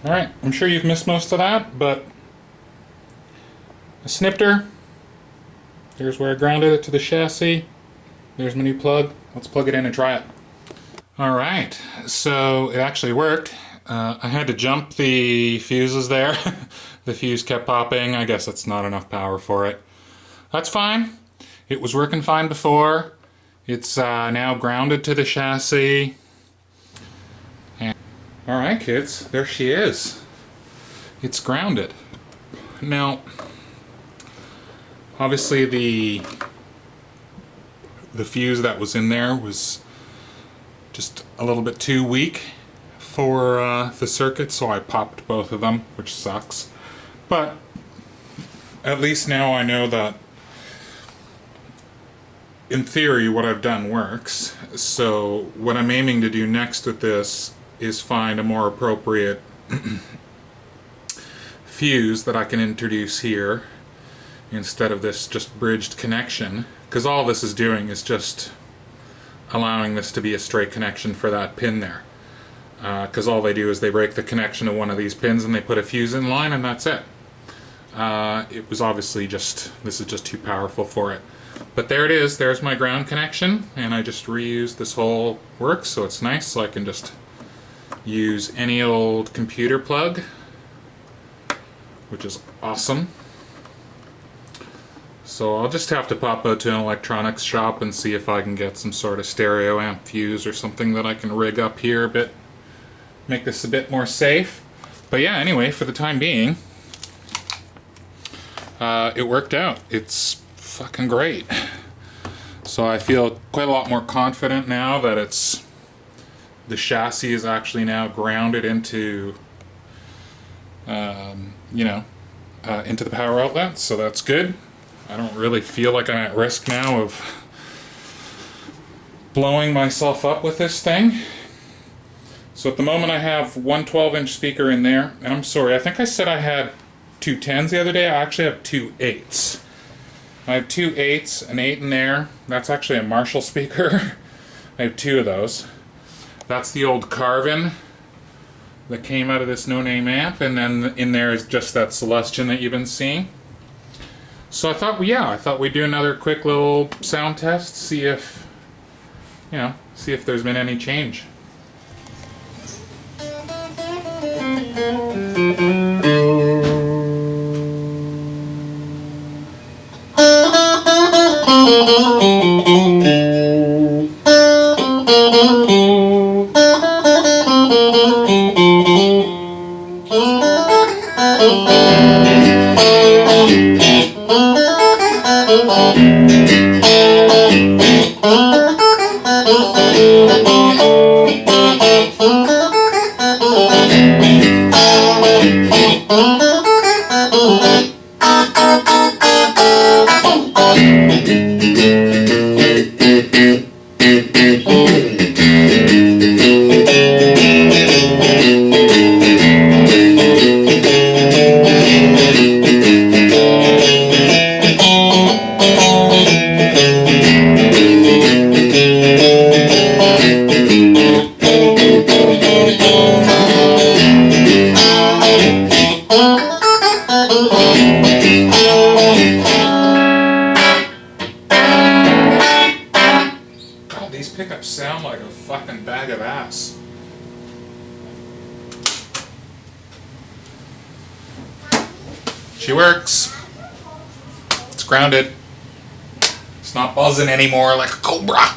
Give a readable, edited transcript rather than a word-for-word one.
Alright, I'm sure you've missed most of that, but a snifter. There's where I grounded it to the chassis. There's my new plug. Let's plug it in and try it. Alright, so it actually worked. I had to jump the fuses there. The fuse kept popping. I guess that's not enough power for it. That's fine. It was working fine before. It's now grounded to the chassis. Alright kids, there she is. It's grounded. Now, obviously the fuse that was in there was just a little bit too weak for the circuit, so I popped both of them, which sucks. But at least now I know that in theory what I've done works. So what I'm aiming to do next with this is find a more appropriate fuse that I can introduce here instead of this just bridged connection, because all this is doing is just allowing this to be a straight connection for that pin there, because all they do is they break the connection of one of these pins and they put a fuse in line and that's it. It was obviously just, this is just too powerful for it. But there it is, there's my ground connection, and I just reused this whole works, so it's nice, so I can just use any old computer plug, which is awesome. So I'll just have to pop out to an electronics shop and see if I can get some sort of stereo amp fuse or something that I can rig up here a bit, make this a bit more safe. But yeah, anyway, for the time being, it worked out. It's fucking great. So I feel quite a lot more confident now that the chassis is actually now grounded into, into the power outlet, so that's good. I don't really feel like I'm at risk now of blowing myself up with this thing. So at the moment I have one 12-inch speaker in there, and I'm sorry, I think I said I had two 10s the other day. I actually have two 8s. I have two 8s, an 8 in there. That's actually a Marshall speaker. I have two of those. That's the old Carvin that came out of this no-name amp, and then in there is just that Celestion that you've been seeing. So I thought we'd do another quick little sound test, see if there's been any change. God, these pickups sound like a fucking bag of ass. She works. It's grounded. It's not buzzing anymore like a cobra.